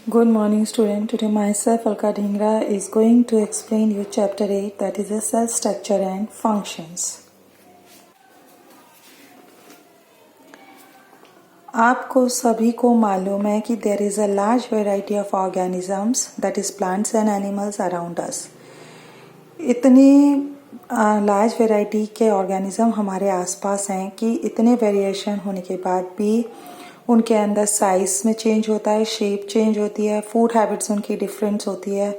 Good morning, student. Today myself, Alka Dhingra, is going to explain you chapter 8, that is the cell structure and functions. आपको सभी को मालूम है कि there is a large variety of organisms, that is plants and animals around us. इतनी large variety के organism हमारे आसपास हैं कि इतने वेरिएशन होने के बाद भी उनके अंदर साइज में चेंज होता है, शेप चेंज होती है, फूड हैबिट्स उनकी डिफरेंस होती है,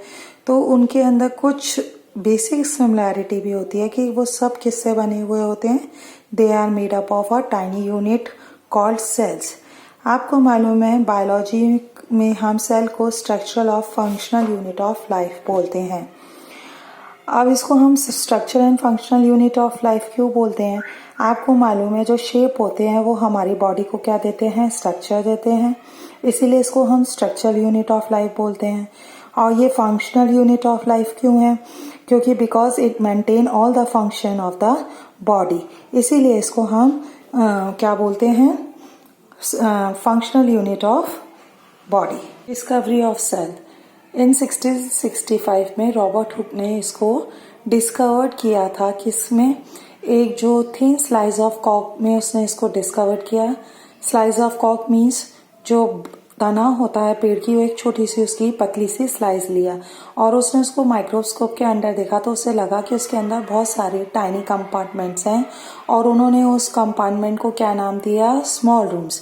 तो उनके अंदर कुछ बेसिक सिमिलैरिटी भी होती है कि वो सब किससे बने हुए होते हैं. They are made up of a tiny unit called cells. आपको मालूम है बायोलॉजी में हम सेल को स्ट्रक्चरल और फंक्शनल यूनिट ऑफ लाइफ बोलते हैं. अब इसको हम structure and functional unit of life क्यों बोलते हैं? आपको मालूम है जो शेप होते हैं वो हमारी बॉडी को क्या देते हैं? स्ट्रक्चर देते हैं. इसीलिए इसको हम स्ट्रक्चरल यूनिट ऑफ लाइफ बोलते हैं. और ये फंक्शनल यूनिट ऑफ लाइफ क्यों है? क्योंकि because it maintain all the function of the body, इसीलिए इसको हम क्या बोलते हैं? Functional unit of body. Discovery of cell in 1665 में रॉबर्ट हुक ने इसको डिस्कवर्ड किया था. किसमें? एक जो थिन स्लाइस ऑफ कॉक में उसने इसको डिस्कवर किया. स्लाइस ऑफ कॉक मीन्स जो तना होता है पेड़ की, वो एक छोटी सी उसकी पतली सी स्लाइस लिया और उसने उसको माइक्रोस्कोप के अंदर देखा तो उसे लगा कि उसके अंदर बहुत सारे टाइनी कंपार्टमेंट्स हैं और उन्होंने उस कंपार्टमेंट को क्या नाम दिया? Small rooms.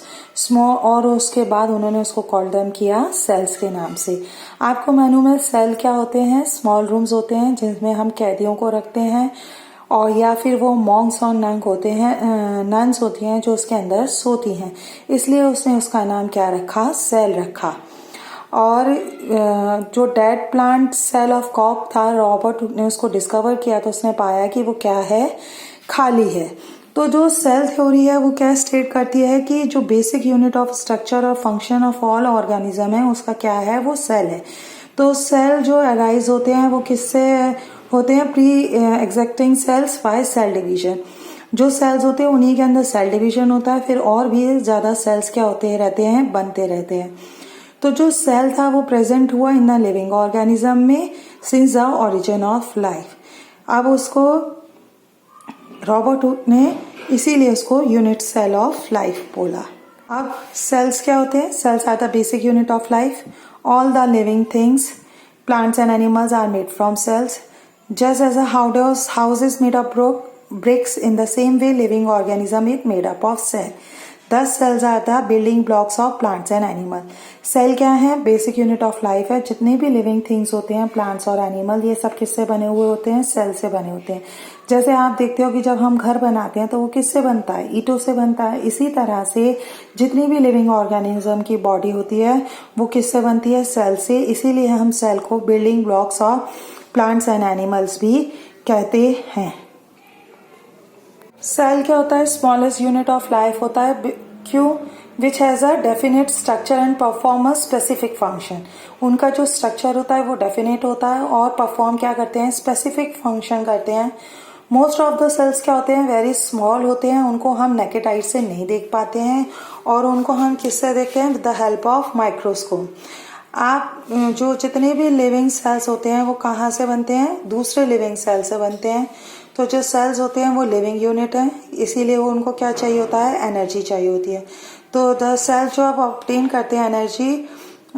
और उसके बाद उन्होंने उसको कॉल देम किया सेल्स के नाम से. आपको मालूम है सेल क्या होते हैं? स्मॉल रूम्स होते हैं जिसमें हम कैदियों को रखते हैं, और या फिर वो मॉन्क्स और नंग होते हैं, नन्स होती हैं जो उसके अंदर सोती हैं, इसलिए उसने उसका नाम क्या रखा? सेल रखा. और जो डेड प्लांट सेल ऑफ कॉक था, रॉबर्ट ने उसको डिस्कवर किया तो उसने पाया कि वो क्या है? खाली है. तो जो सेल थ्योरी है वो क्या स्टेट करती है कि जो बेसिक यूनिट ऑफ स्ट्रक्चर और फंक्शन ऑफ ऑल ऑर्गेनिज्म है उसका क्या है? वो सेल है. तो सेल जो अराइज होते हैं वो किससे होते हैं? Pre existing cells by cell division. जो सेल्स होते हैं उन्हीं के अंदर सेल डिवीजन होता है, फिर और भी ज्यादा सेल्स क्या होते रहते हैं? बनते रहते हैं. तो जो सेल था वो प्रेजेंट हुआ इन द लिविंग ऑर्गेनिज्म में since the origin of life. अब उसको रॉबर्ट हुक ने इसीलिए उसको यूनिट सेल ऑफ लाइफ बोला. अब सेल्स क्या होते हैं? Cells are the basic unit of life. All the living things, plants and animals are made from cells. Just as a house is made of bricks, in the same way living organism is made up of cell. Thus cells are the building blocks of plants and animals. Cell क्या है? Basic unit of life है. जितने भी living things होते हैं, plants और animal, ये सब किससे बने हुए होते हैं? सेल से बने होते हैं. जैसे आप देखते हो कि जब हम घर बनाते हैं तो वो किससे बनता है? ईंटों से बनता है. इसी तरह से जितनी भी लिविंग ऑर्गेनिज्म की बॉडी होती है वो किससे बनती है? सेल से. इसीलिए हम सेल को building blocks of plants and animals भी कहते हैं. सेल क्या होता है? स्मॉलेस्ट यूनिट ऑफ लाइफ होता है. क्यों? Which has a definite structure and perform a specific function. उनका जो स्ट्रक्चर होता है वो डेफिनेट होता है और परफॉर्म क्या करते हैं? स्पेसिफिक फंक्शन करते हैं. मोस्ट ऑफ द सेल्स क्या होते हैं? वेरी स्मॉल होते हैं. उनको हम नेकेड आई से नहीं देख पाते हैं और उनको हम किससे देखते हैं? With the help of microscope. आप जो जितने भी लिविंग सेल्स होते हैं वो कहाँ से बनते हैं? दूसरे लिविंग सेल से बनते हैं. तो जो सेल्स होते हैं वो लिविंग यूनिट है, इसीलिए वो उनको क्या चाहिए होता है? एनर्जी चाहिए होती है. तो द सेल जो आप ऑब्टेन करते हैं energy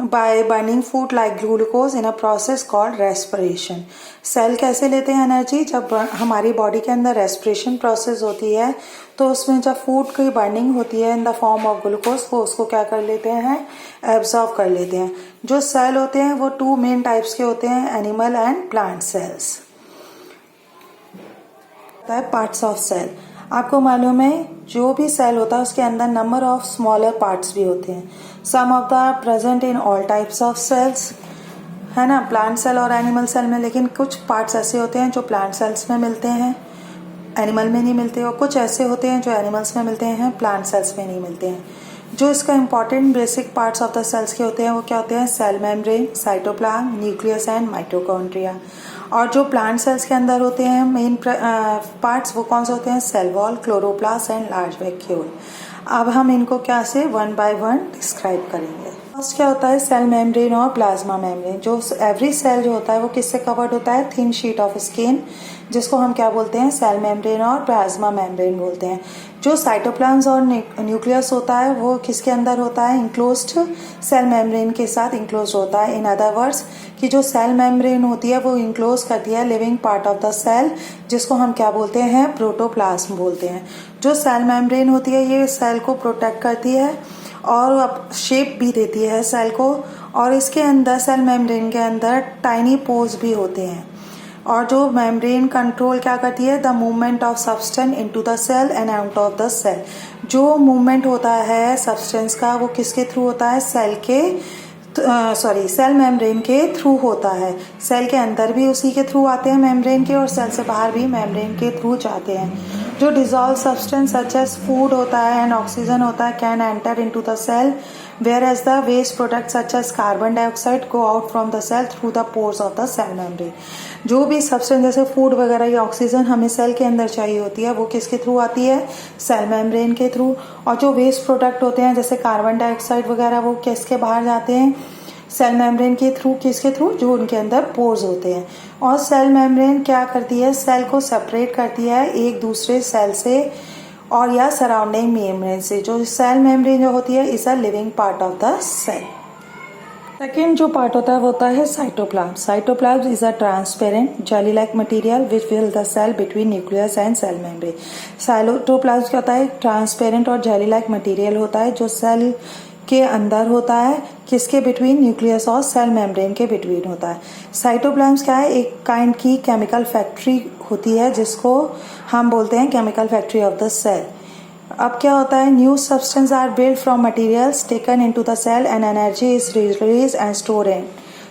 by burning food like glucose in a process called respiration. Cell कैसे लेते हैं एनर्जी? जब हमारी बॉडी के अंदर रेस्पिरेशन प्रोसेस होती है तो उसमें जब फूड की बर्निंग होती है in the form of glucose, वो उसको क्या कर लेते हैं? एब्जॉर्ब कर लेते हैं. जो सेल होते हैं वो टू मेन टाइप्स के होते हैं, animal and plant cells. Parts of cell. आपको मालूम है जो भी सेल होता है उसके अंदर नंबर ऑफ स्मॉलर पार्ट्स भी होते हैं. Some of the present in all types of cells, है ना, प्लांट सेल और एनिमल सेल में. लेकिन कुछ पार्ट्स ऐसे होते हैं जो प्लांट सेल्स में मिलते हैं, एनिमल में नहीं मिलते, और कुछ ऐसे होते हैं जो एनिमल्स में मिलते हैं, प्लांट सेल्स में नहीं मिलते हैं. जो इसका important basic parts of the cells के होते हैं वो क्या होते हैं? Cell membrane, cytoplasm, nucleus and mitochondria. और जो प्लांट सेल्स के अंदर होते हैं मेन पार्ट्स वो कौन से होते हैं? Cell wall, chloroplast and large vacuole. अब हम इनको क्या से वन बाय वन डिस्क्राइब करेंगे. फर्स्ट क्या होता है, सेल मेम्ब्रेन और प्लाज्मा मेम्ब्रेन। जो एवरी सेल जो होता है वो किससे कवर्ड होता है, थिन शीट ऑफ स्किन, जिसको हम क्या बोलते हैं, सेल मेम्ब्रेन और प्लाज्मा मेम्ब्रेन बोलते हैं। जो साइटोप्लाज्म और न्यूक्लियस होता है वो किसके अंदर होता है, इंक्लोज्ड सेल मेम्ब्रेन के साथ इंक्लोज होता है। इन अदर वर्ड्स कि जो सेल मेम्ब्रेन होती है वो इंक्लोज करती है living part of the cell, जिसको हम क्या बोलते हैं, प्रोटोप्लाज्म बोलते हैं। जो सेल मेम्ब्रेन होती है ये सेल को प्रोटेक्ट करती है और शेप भी देती है सेल को, और इसके अंदर सेल मेम्ब्रेन के अंदर टाइनी पोर्स भी होते हैं। और जो मेम्ब्रेन कंट्रोल क्या करती है, the movement of substance into the cell and out of the cell. जो मूवमेंट होता है सब्सटेंस का वो किसके थ्रू होता है, सेल मेम्ब्रेन के थ्रू होता है। सेल के अंदर भी उसी के थ्रू आते हैं मेम्ब्रेन के, और सेल से बाहर भी मेम्ब्रेन के थ्रू जाते हैं। जो dissolve substance such as food होता है एंड ऑक्सीजन होता है can enter into the cell, whereas the waste products such as carbon dioxide go out from the cell through the pores of the cell membrane। जो भी substance जैसे food वगैरह या oxygen हमें सेल के अंदर चाहिए होती है वो किसके थ्रू आती है, सेल मेम्ब्रेन के थ्रू। और जो वेस्ट प्रोडक्ट होते हैं जैसे कार्बन डाइऑक्साइड वगैरह वो किसके बाहर जाते हैं, सेल मेम्ब्रेन के थ्रू। किसके थ्रू, जो उनके अंदर पोर्स होते हैं। और सेल मेम्ब्रेन क्या करती है, सेल को सेपरेट करती है एक दूसरे सेल से और या सराउंडिंग मेम्ब्रेन से। जो सेल मेम्ब्रेन जो होती है is a living part of the cell. Second जो पार्ट होता है वो होता है cytoplasm. Cytoplasm is a transparent jelly like material which fill the cell between nucleus and cell membrane. Cytoplasm क्या होता है, ट्रांसपेरेंट और जेली लाइक मटेरियल होता है जो सेल के अंदर होता है, किसके बिटवीन, न्यूक्लियस और सेल मेम्ब्रेन के बिटवीन होता है। साइटोप्लाज्म क्या है, एक काइंड की केमिकल फैक्ट्री होती है जिसको हम बोलते हैं chemical factory of the cell. अब क्या होता है, new substance are build from materials taken into the cell and energy is release and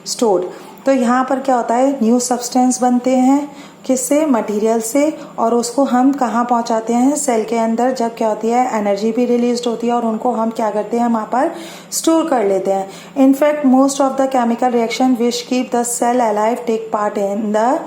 stored. तो यहाँ पर क्या होता है, न्यू सब्सटेंस बनते हैं किससे, मटेरियल से, और उसको हम कहाँ पहुँचाते हैं, सेल के अंदर। जब क्या होती है, एनर्जी भी रिलीज होती है और उनको हम क्या करते हैं, वहाँ पर स्टोर कर लेते हैं। In fact most of the chemical reaction which keep the cell alive take part in the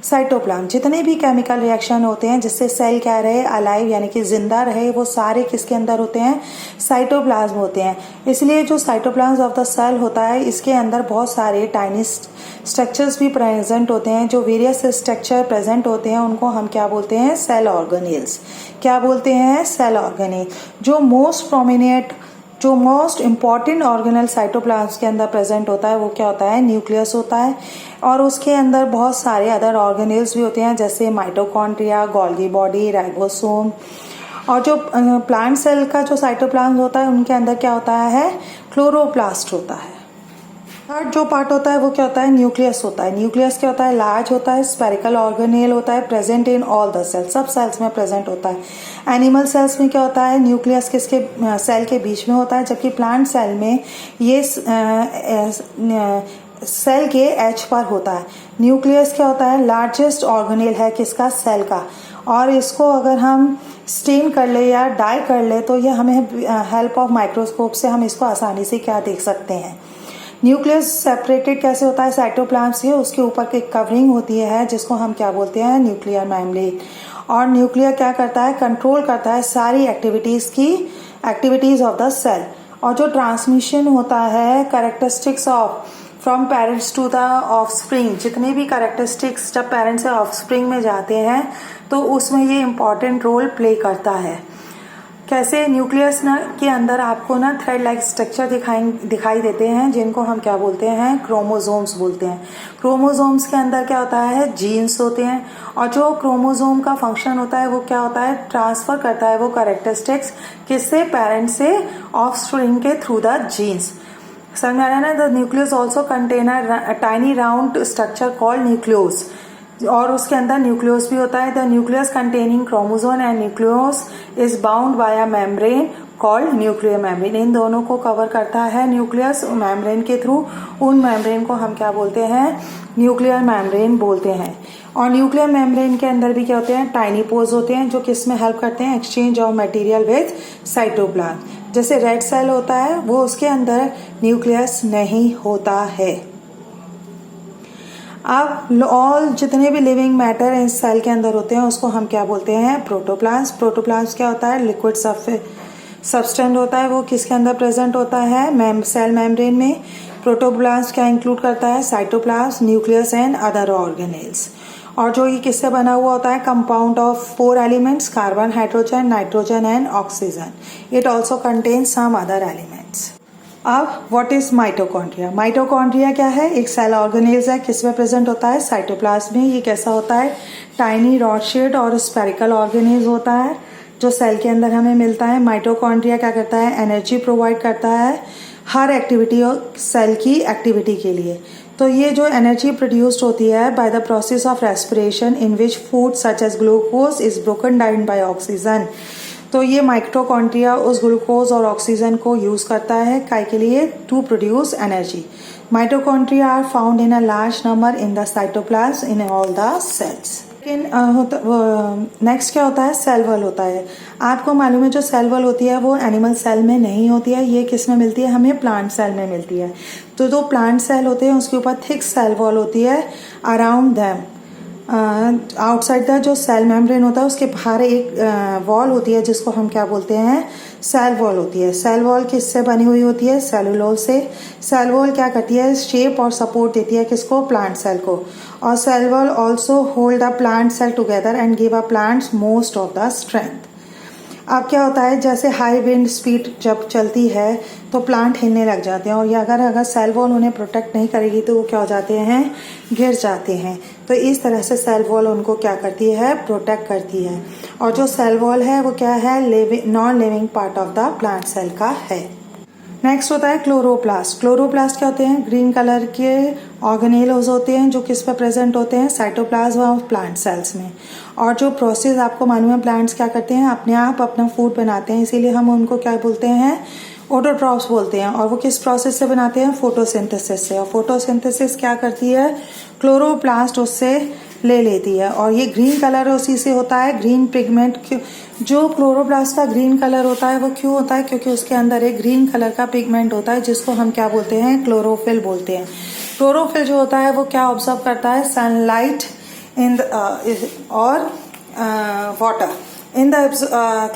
cytoplasm. जितने भी केमिकल रिएक्शन होते हैं जिससे सेल क्या रहे, अलाइव यानी कि जिंदा रहे, वो सारे किसके अंदर होते हैं, साइटोप्लाज्म होते हैं। इसलिए जो साइटोप्लाज्म ऑफ द सेल होता है इसके अंदर बहुत सारे टाइनी स्ट्रक्चर्स भी प्रेजेंट होते हैं। जो वेरियस स्ट्रक्चर प्रेजेंट होते हैं उनको हम क्या बोलते हैं, सेल ऑर्गेनेल्स। क्या बोलते हैं, सेल ऑर्गेनेल। जो मोस्ट इम्पॉर्टेंट ऑर्गेनल साइटोप्लाज्म के अंदर प्रेजेंट होता है वो क्या होता है, न्यूक्लियस होता है। और उसके अंदर बहुत सारे अदर ऑर्गेनेल्स भी होते हैं जैसे माइटोकॉन्ड्रिया, गोल्गी बॉडी, राइबोसोम। और जो प्लांट सेल का जो साइटोप्लाज्म होता है उनके अंदर क्या होता है, क्लोरोप्लास्ट होता है। थर्ड जो पार्ट होता है वो क्या होता है, न्यूक्लियस होता है। न्यूक्लियस क्या होता है, लार्ज होता है, स्पेरिकल ऑर्गेनेल होता है, present in all the cells, सब सेल्स में प्रेजेंट होता है। एनिमल सेल्स में क्या होता है, न्यूक्लियस किसके सेल के बीच में होता है, जबकि प्लांट सेल में ये सेल के एज पर होता है। न्यूक्लियस क्या होता है, लार्जेस्ट ऑर्गेनेल है किसका, सेल का। और इसको अगर हम स्टेन कर ले या डाई कर ले तो ये हमें हेल्प ऑफ माइक्रोस्कोप से हम इसको आसानी से क्या देख सकते हैं। न्यूक्लियस सेपरेटेड कैसे होता है साइटोप्लाज्म से, उसके ऊपर एक कवरिंग होती है जिसको हम क्या बोलते हैं, न्यूक्लियर मेम्ब्रेन। और न्यूक्लियर क्या करता है, कंट्रोल करता है सारी एक्टिविटीज ऑफ द सेल। और जो ट्रांसमिशन होता है characteristics of from parents to the offspring, जितने भी कैरेक्टरिस्टिक्स जब पेरेंट्स से ऑफस्प्रिंग में जाते हैं तो उसमें ये इम्पॉर्टेंट रोल प्ले करता है। कैसे, न्यूक्लियस के अंदर आपको थ्रेड लाइक स्ट्रक्चर दिखाई देते हैं जिनको हम क्या बोलते हैं, क्रोमोसोम्स बोलते हैं। क्रोमोसोम्स के अंदर क्या होता है, जीन्स होते हैं। और जो क्रोमोसोम का फंक्शन होता है वो क्या होता है, ट्रांसफर करता है वो कैरेक्टरिस्टिक्स किससे, पेरेंट से ऑफस्प्रिंग के थ्रू द जीन्स। समझ में आ रहा है ना। The nucleus also contain a tiny round structure called nucleolus, और उसके अंदर न्यूक्लियोस भी होता है। The nucleus containing chromosome and nucleolus is bound by a membrane called nuclear membrane. इन दोनों को कवर करता है न्यूक्लियस मेम्ब्रेन के थ्रू। उन मेम्ब्रेन को हम क्या बोलते हैं, न्यूक्लियर मेम्ब्रेन बोलते हैं। और न्यूक्लियर मेम्ब्रेन के अंदर भी क्या होते हैं, टाइनी पोर्स होते हैं जो किस में हेल्प करते हैं, exchange of material with cytoplasm. जैसे रेड सेल होता है वो उसके अंदर न्यूक्लियस नहीं होता है। अब ऑल जितने भी लिविंग मैटर इस सेल के अंदर होते हैं उसको हम क्या बोलते हैं, प्रोटोप्लाज्म। प्रोटोप्लाज्म क्या होता है, लिक्विड सब्सटेंस होता है वो किसके अंदर प्रेजेंट होता है, सेल मेम्ब्रेन में। प्रोटोप्लास्ट क्या इंक्लूड करता है, cytoplasm, nucleus and other organelles. और जो ये किससे बना हुआ होता है, compound of 4 elements, carbon, hydrogen, nitrogen and oxygen. It also contains some other elements. अब व्हाट इज माइटोकॉन्ड्रिया? माइटोकॉन्ड्रिया क्या है, एक सेल ऑर्गेनेल्स है, किसमें प्रेजेंट होता है, साइटोप्लाज्म में। ये कैसा होता है, टाइनी रॉड शेप्ड और स्पेरिकल ऑर्गेनेल्स होता है जो सेल के अंदर हमें मिलता है। माइटोकॉन्ड्रिया क्या करता है, एनर्जी प्रोवाइड करता है हर एक्टिविटी और सेल की एक्टिविटी के लिए। तो ये जो एनर्जी प्रोड्यूस्ड होती है by the process of respiration in which food such as glucose is broken down by oxygen. तो ये माइटोकॉन्ड्रिया उस ग्लूकोज और ऑक्सीजन को यूज करता है काय के लिए, to produce energy. Mitochondria are found in a large number in the cytoplasm in all the cells. लेकिन नेक्स्ट क्या होता है, सेल वॉल होता है। आपको मालूम है जो सेल वॉल होती है वो एनिमल सेल में नहीं होती है, ये किस में मिलती है, हमें प्लांट सेल में मिलती है। तो जो प्लांट सेल होते हैं उसके ऊपर थिक सेल वॉल होती है अराउंड देम। आउटसाइड द जो सेल मेम्ब्रेन होता है उसके बाहर एक वॉल होती है जिसको हम क्या बोलते हैं, सेल वॉल होती है। सेल वॉल किससे बनी हुई होती है, सेलुलोज से। सेल वॉल क्या करती है, शेप और सपोर्ट देती है किसको, प्लांट सेल को। और cell wall also hold the plant cell together and give a plants most of the strength. अब क्या होता है, जैसे हाई विंड स्पीड जब चलती है तो प्लांट हिलने लग जाते हैं, और ये अगर सेल वॉल उन्हें प्रोटेक्ट नहीं करेगी तो वो क्या हो जाते हैं, गिर जाते हैं। तो इस तरह से सेल वॉल उनको क्या करती है, प्रोटेक्ट करती है। और जो सेल वॉल है वो क्या है, non living part of the plant cell का है। नेक्स्ट होता है क्लोरोप्लास्ट। क्लोरोप्लास्ट क्या होते हैं, ग्रीन कलर के ऑर्गेनेल्स होते हैं जो किस पे प्रेजेंट होते हैं, साइटोप्लाज्म ऑफ प्लांट सेल्स में। और जो प्रोसेस आपको मालूम है, प्लांट्स क्या करते हैं, अपने आप अपना फूड बनाते हैं, इसीलिए हम उनको क्या बोलते हैं, ऑटोट्रॉफ्स बोलते हैं। और वो किस प्रोसेस से बनाते हैं, फोटोसिंथेसिस से। और फोटोसिंथेसिस क्या करती है, क्लोरोप्लास्ट उससे ले लेती है। और ये ग्रीन कलर उसी से होता है, ग्रीन पिगमेंट। जो क्लोरोप्लास्ट का ग्रीन कलर होता है वो क्यों होता है, क्योंकि उसके अंदर एक ग्रीन कलर का पिगमेंट होता है जिसको हम क्या बोलते हैं, क्लोरोफिल बोलते हैं। क्लोरोफिल जो होता है वो क्या ऑब्जर्व करता है, सनलाइट इन और water. In the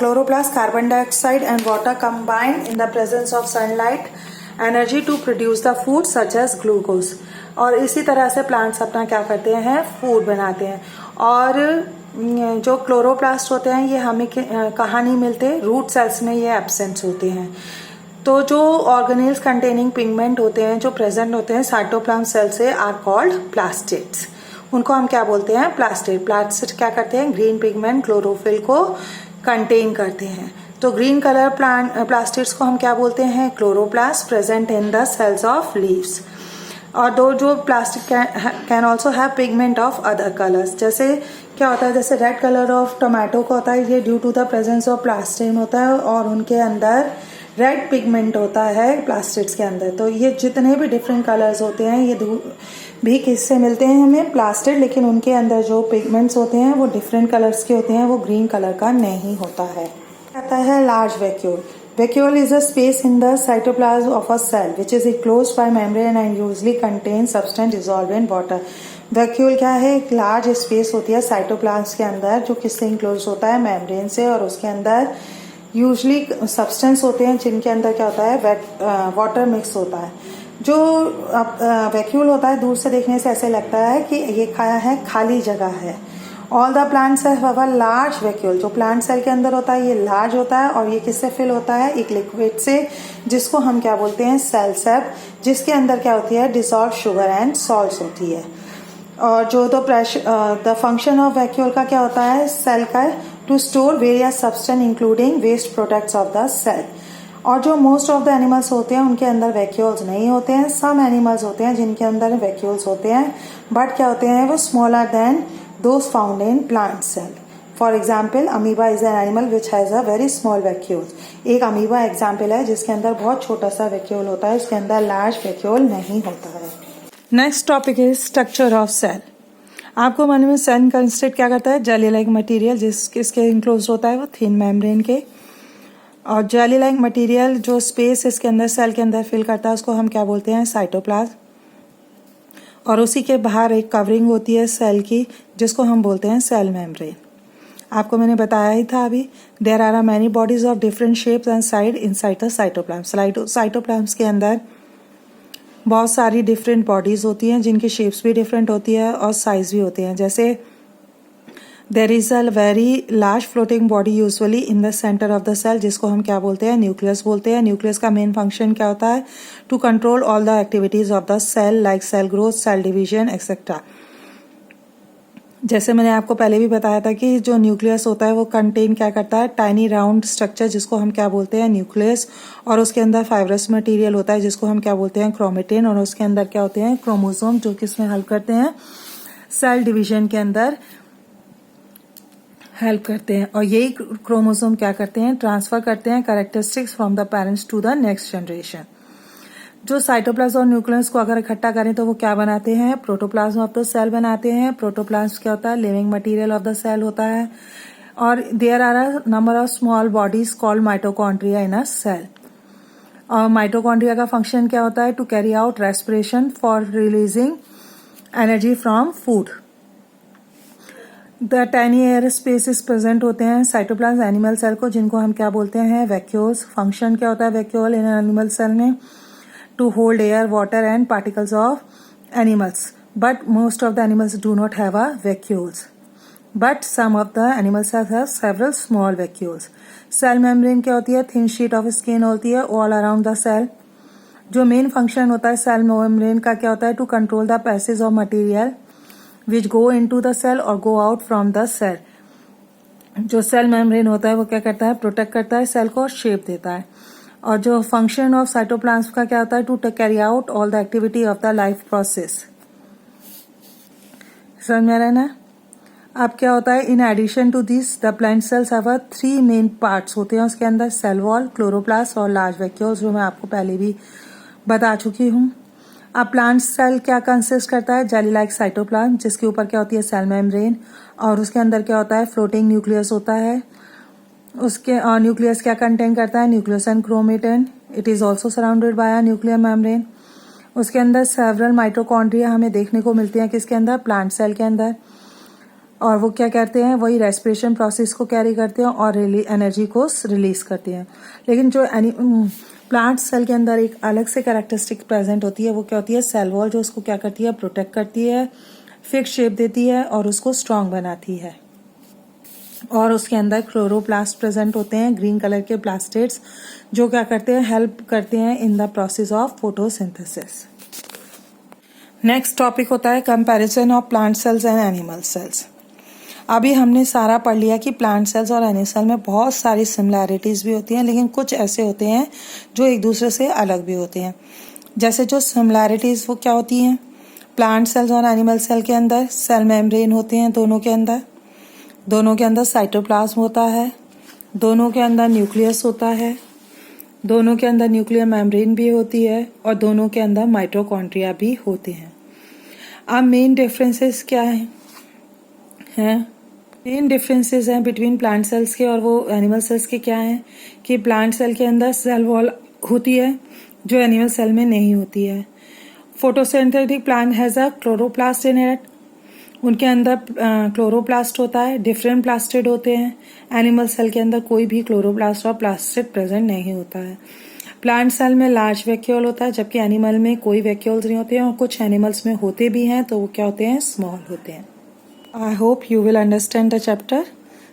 chloroplast, carbon dioxide and water combine in the presence of sunlight energy to produce the food such as glucose. और इसी तरह से प्लांट्स अपना क्या करते हैं, फूड बनाते हैं। और जो क्लोरोप्लास्ट होते हैं ये हमें कहाँ नहीं मिलते, रूट सेल्स में ये एब्सेंट होते हैं। तो जो ऑर्गेनेल्स कंटेनिंग पिगमेंट होते हैं जो प्रेजेंट होते हैं साइटोप्लाज्म सेल से आर कॉल्ड प्लास्टिड्स। उनको हम क्या बोलते हैं, प्लास्टिड। प्लास्टिड क्या करते हैं, ग्रीन पिगमेंट क्लोरोफिल को कंटेन करते हैं। तो ग्रीन कलर प्लास्टिड्स को हम क्या बोलते हैं, chloroplast, present in the cells of leaves. और दो जो plastic can also have pigment of other colours. जैसे क्या होता है, जैसे रेड कलर ऑफ टोमेटो का होता है, ये due to the presence of plastin होता है और उनके अंदर रेड पिगमेंट होता है प्लास्टिड्स के अंदर। तो ये जितने भी डिफरेंट कलर्स होते हैं ये भी किससे मिलते हैं हमें, प्लास्टिड। लेकिन उनके अंदर जो पिगमेंट्स होते हैं वो डिफरेंट कलर्स के होते हैं, वो ग्रीन कलर का नहीं होता है। आता है large vacuole. Vacuole is a space in the cytoplasm of a cell which is enclosed by membrane and usually contains substance dissolved in water. Vacuole क्या है, एक लार्ज स्पेस होती है साइटोप्लाज्म के अंदर जो किससे इंक्लोज होता है, मेम्ब्रेन से। और उसके अंदर यूजली सब्सटेंस होते हैं जिनके अंदर क्या होता है, वाटर मिक्स होता है। जो वैक्यूल होता है दूर से देखने से ऐसे लगता है कि ये खाली जगह है। All the plant cell have a large vacuole. जो प्लांट सेल के अंदर होता है ये लार्ज होता है और ये किससे फिल होता है, एक लिक्विड से जिसको हम क्या बोलते हैं, सेल सेप, जिसके अंदर क्या होती है, डिसॉल्व शुगर एंड सॉल्ट्स होती है। और जो द फंक्शन ऑफ वैक्यूल का क्या होता है, सेल का, to store various substance including waste products of the cell. और जो मोस्ट ऑफ द एनिमल्स होते हैं उनके अंदर वैक्यूल्स नहीं होते हैं। सम एनिमल्स होते हैं जिनके अंदर वैक्यूल्स होते हैं, बट क्या होते हैं, वो smaller than those found in plant cell. For example, amoeba is an animal which has a very small vacuole. एक अमीबा एग्जाम्पल है जिसके अंदर बहुत छोटा सा वैक्यूल होता है, उसके अंदर लार्ज वैक्यूल नहीं होता है। Next topic is structure of cell. आपको मालूम है सेल कंस्टिट्यूट क्या करता है, जेली लाइक मटेरियल जिसके इंक्लोज होता है वो थिन मेम्ब्रेन के। और जेली लाइक मटेरियल जो स्पेस इसके अंदर सेल के अंदर फिल करता है उसको हम क्या बोलते हैं, साइटोप्लाज्म। और उसी के बाहर एक कवरिंग होती है सेल की जिसको हम बोलते हैं सेल मेम्ब्रेन। आपको मैंने बताया ही था अभी। There are many bodies of different shapes and side inside the cytoplasm. Cytoplasm के अंदर बहुत सारी डिफरेंट बॉडीज होती हैं जिनकी शेप्स भी डिफरेंट होती है और साइज भी होते हैं। जैसे there is a very large floating body usually in the centre of the cell, जिसको हम क्या बोलते हैं, न्यूक्लियस बोलते हैं। न्यूक्लियस का मेन फंक्शन क्या होता है, to control all the activities of the cell like cell growth, cell division etcetera. जैसे मैंने आपको पहले भी बताया था कि जो न्यूक्लियस होता है वो कंटेन क्या करता है, टाइनी राउंड स्ट्रक्चर जिसको हम क्या बोलते हैं, न्यूक्लियस, और उसके अंदर फाइब्रस मटेरियल होता है जिसको हम क्या बोलते हैं, क्रोमेटिन, और उसके अंदर क्या होते हैं, क्रोमोसोम, जो कि इसमें हेल्प करते हैं सेल डिवीजन के अंदर हेल्प करते हैं। और यही क्रोमोसोम क्या करते हैं, ट्रांसफर करते हैं characteristics from the parents to the next generation. जो साइटोप्लाज्म और न्यूक्लियस को अगर इकट्ठा करें तो वो क्या बनाते हैं, प्रोटोप्लाज्म ऑफ द सेल बनाते हैं। प्रोटोप्लाज्म क्या होता है, living material of the cell होता है। और there are a number of small bodies called mitochondria in a cell. और माइटोकॉन्ड्रिया का फंक्शन क्या होता है, to carry out respiration for releasing energy from food. The tiny air spaces present होते हैं साइटोप्लाज्म एनिमल सेल को, जिनको हम क्या बोलते हैं, वैक्यूल्स। फंक्शन क्या होता है वैक्यूल इन एनिमल सेल में, to hold air, water and particles of animals. But most of the animals do not have a vacuoles. But some of the animals have several small vacuoles. Cell membrane क्या होती है, thin sheet of skin होती है all around the cell. जो main function होता है cell membrane का क्या होता है, to control the passage of material which go into the cell और go out from the cell. जो सेल मेम्ब्रेन होता है वो क्या करता है, प्रोटेक्ट करता है सेल को और शेप देता है। और जो फंक्शन ऑफ साइटोप्लाज्म का क्या होता है, to carry out all the activity of the life process. समझ में आ रहा है ना। अब क्या होता है, in addition to this the plant cells have 3 main parts होते हैं उसके अंदर, सेल वॉल, क्लोरोप्लास्ट और लार्ज वैक्यूल्स, जो मैं आपको पहले भी बता चुकी हूँ। अब प्लांट सेल क्या कंसिस्ट करता है, जेली लाइक साइटोप्लाज्म, जिसके ऊपर क्या होती है, सेल मेम्ब्रेन, और उसके अंदर क्या होता है, फ्लोटिंग न्यूक्लियस होता है। उसके न्यूक्लियस क्या कंटेन करता है, nucleus and chromatin. It is also surrounded by a nuclear membrane. उसके अंदर सेवरल माइटोकॉन्ड्रिया हमें देखने को मिलती हैं, किसके अंदर, प्लांट सेल के अंदर। और वो क्या करते हैं, वही रेस्पिरेशन प्रोसेस को कैरी करते हैं और एनर्जी को रिलीज करते हैं। लेकिन जो प्लांट सेल के अंदर एक अलग से कैरेक्टरिस्टिक प्रेजेंट होती है, वो क्या होती है, सेल वॉल, जो उसको क्या करती है, प्रोटेक्ट करती है, फिक्स शेप देती है और उसको स्ट्रांग बनाती है। और उसके अंदर क्लोरोप्लास्ट प्रेजेंट होते हैं, ग्रीन कलर के प्लास्टेड्स, जो क्या करते हैं, हेल्प करते हैं in the process of photosynthesis. Next topic होता है comparison of plant cells and animal cells. अभी हमने सारा पढ़ लिया कि प्लांट सेल्स और एनिमल सेल में बहुत सारी सिमिलैरिटीज भी होती हैं, लेकिन कुछ ऐसे होते हैं जो एक दूसरे से अलग भी होते हैं। जैसे जो सिमिलैरिटीज वो क्या होती हैं, प्लांट सेल्स और एनिमल सेल के अंदर सेल मेम्ब्रेन होते हैं, दोनों के अंदर साइटोप्लाज्म होता है, दोनों के अंदर न्यूक्लियस होता है, दोनों के अंदर न्यूक्लियर मेम्ब्रेन भी होती है, और दोनों के अंदर माइटोकॉन्ड्रिया भी होते हैं। अब मेन डिफरेंसेस क्या हैं? मेन डिफरेंसेस हैं बिटवीन प्लांट सेल्स के और वो एनिमल सेल्स के क्या हैं, कि प्लांट सेल के अंदर सेल वॉल होती है जो एनिमल सेल में नहीं होती है। Photosynthetic plant has a chloroplast in it, उनके अंदर क्लोरोप्लास्ट होता है, डिफरेंट प्लास्टिड होते हैं। एनिमल सेल के अंदर कोई भी क्लोरोप्लास्ट और प्लास्टिड प्रेजेंट नहीं होता है। प्लांट सेल में लार्ज वैक्यूल होता है, जबकि एनिमल में कोई वैक्यूल्स नहीं होते हैं, और कुछ एनिमल्स में होते भी हैं तो वो क्या होते हैं, स्मॉल होते हैं। I hope you will understand the chapter.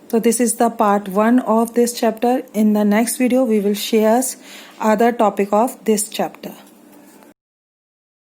So this is the part 1 of this chapter. In the next video we will share other topic of this chapter.